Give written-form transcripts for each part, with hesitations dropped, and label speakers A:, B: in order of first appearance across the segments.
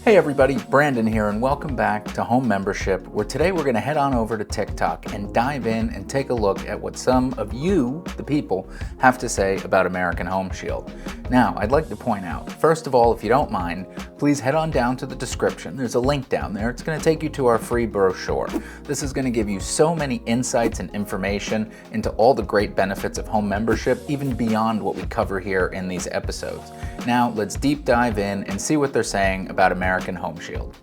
A: Hey everybody, Brandon here and welcome back to Home Membership, where today we're going to head on over to TikTok and dive in and take a look at what some of you, the people, have to say about American Home Shield. Now, I'd like to point out, first of all, if you don't mind, please head on down to the description. There's a link down there. It's going to take you to our free brochure. This is going to give you so many insights and information into all the great benefits of home membership, even beyond what we cover here in these episodes. Now, let's deep dive in and see what they're saying about American Home Shield.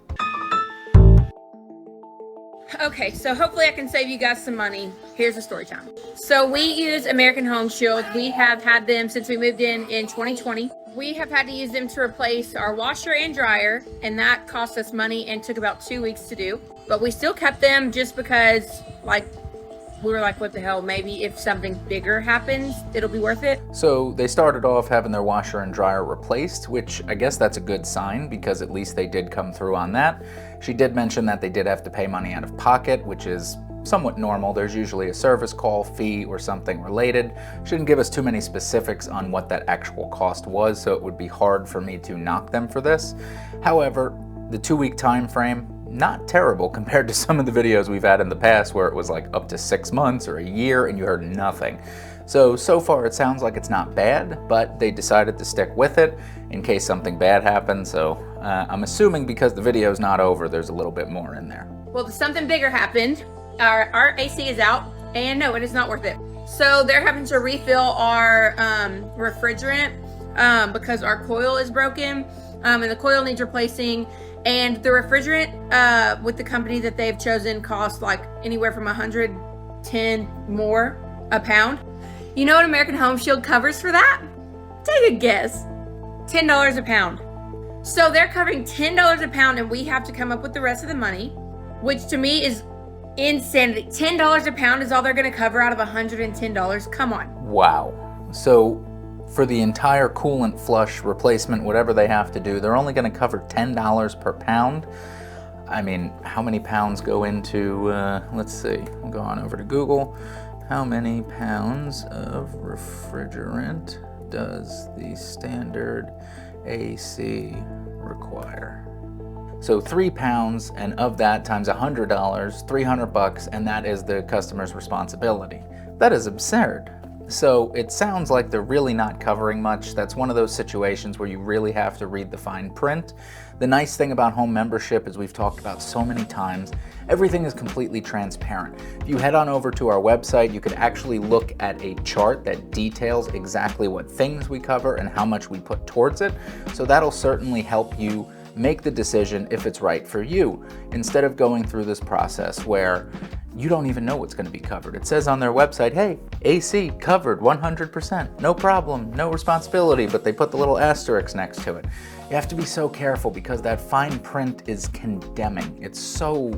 B: Okay, so hopefully I can save you guys some money. Here's the story time. So we use American Home Shield. We have had them since we moved in 2020. We have had to use them to replace our washer and dryer, and that cost us money and took about 2 weeks to do. But we still kept them just because, we were like, what the hell, maybe if something bigger happens, it'll be worth it.
A: So they started off having their washer and dryer replaced, which I guess that's a good sign because at least they did come through on that. She did mention that they did have to pay money out of pocket, which is somewhat normal. There's usually a service call fee or something related. Shouldn't give us too many specifics on what that actual cost was, so it would be hard for me to knock them for this. However, the 2-week time frame, not terrible compared to some of the videos we've had in the past where it was like up to 6 months or a year and you heard nothing. So far it sounds like it's not bad, but they decided to stick with it in case something bad happens. So I'm assuming because the video's not over, there's a little bit more in there.
B: Well, something bigger happened. Our AC is out, and no, it is not worth it. So they're having to refill our refrigerant because our coil is broken, and the coil needs replacing. And the refrigerant with the company that they've chosen costs like anywhere from $110 more a pound. You know what American Home Shield covers for that? Take a guess. $10 a pound. So they're covering $10 a pound, and we have to come up with the rest of the money, which to me is insanity. $10 a pound is all they're going to cover out of $110. Come on.
A: Wow. So for the entire coolant flush replacement, whatever they have to do, they're only going to cover $10 per pound. I mean, how many pounds go into, let's see, we'll go on over to Google. How many pounds of refrigerant does the standard AC require? So 3 pounds, and of that times $100, $300, and that is the customer's responsibility. That is absurd. So it sounds like they're really not covering much. That's one of those situations where you really have to read the fine print. The nice thing about home membership, as we've talked about so many times, everything is completely transparent. If you head on over to our website, you can actually look at a chart that details exactly what things we cover and how much we put towards it. So that'll certainly help you make the decision if it's right for you, instead of going through this process where you don't even know what's going to be covered. It says on their website, hey, AC covered 100%, no problem, no responsibility, but they put the little asterisk next to it. You have to be so careful because that fine print is condemning. It's so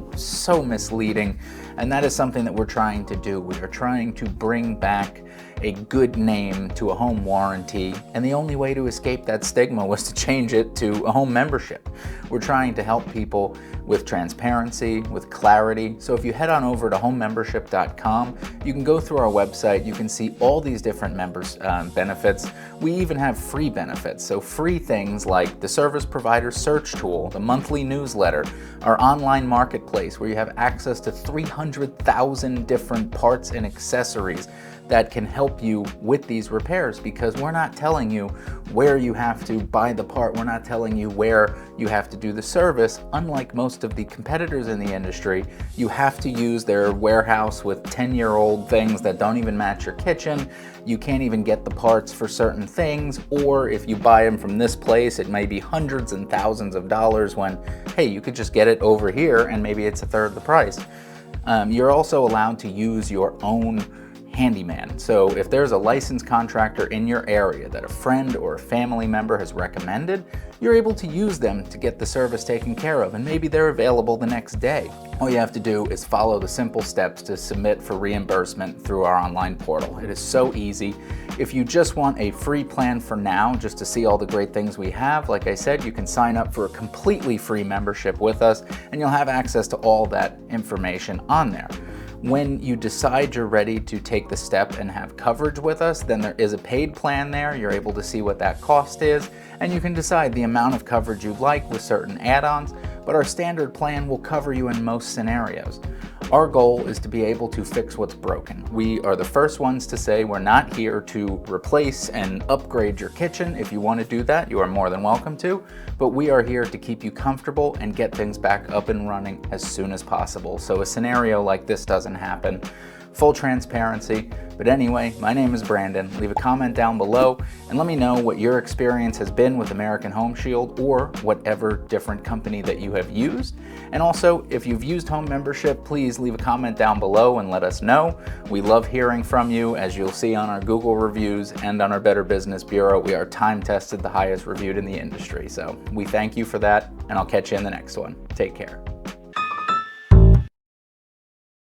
A: misleading, and that is something that we're trying to do. We are trying to bring back a good name to a home warranty, and the only way to escape that stigma was to change it to a home membership. We're trying to help people with transparency, with clarity. So if you head on over to homemembership.com, you can go through our website, you can see all these different members benefits. We even have free benefits, so free things like the service provider search tool, the monthly newsletter, our online marketplace where you have access to 300,000 different parts and accessories that can help you with these repairs, because we're not telling you where you have to buy the part. We're not telling you where you have to do the service. Unlike most of the competitors in the industry, you have to use their warehouse with 10-year-old things that don't even match your kitchen. You can't even get the parts for certain things, or if you buy them from this place, it may be hundreds and thousands of dollars when, hey, you could just get it over here and maybe it's a third the price. You're also allowed to use your own handyman. So if there's a licensed contractor in your area that a friend or a family member has recommended, you're able to use them to get the service taken care of, and maybe they're available the next day. All you have to do is follow the simple steps to submit for reimbursement through our online portal. It is so easy. If you just want a free plan for now, just to see all the great things we have, like I said, you can sign up for a completely free membership with us, and you'll have access to all that information on there. When you decide you're ready to take the step and have coverage with us, then there is a paid plan there. You're able to see what that cost is, and you can decide the amount of coverage you'd like with certain add-ons, but our standard plan will cover you in most scenarios. Our goal is to be able to fix what's broken. We are the first ones to say we're not here to replace and upgrade your kitchen. If you want to do that, you are more than welcome to, but we are here to keep you comfortable and get things back up and running as soon as possible. So a scenario like this doesn't happen. Full transparency. But anyway, my name is Brandon. Leave a comment down below and let me know what your experience has been with American Home Shield or whatever different company that you have used. And also, if you've used home membership, please leave a comment down below and let us know. We love hearing from you. As you'll see on our Google reviews and on our Better Business Bureau, we are time tested, the highest reviewed in the industry. So we thank you for that, and I'll catch you in the next one. Take care.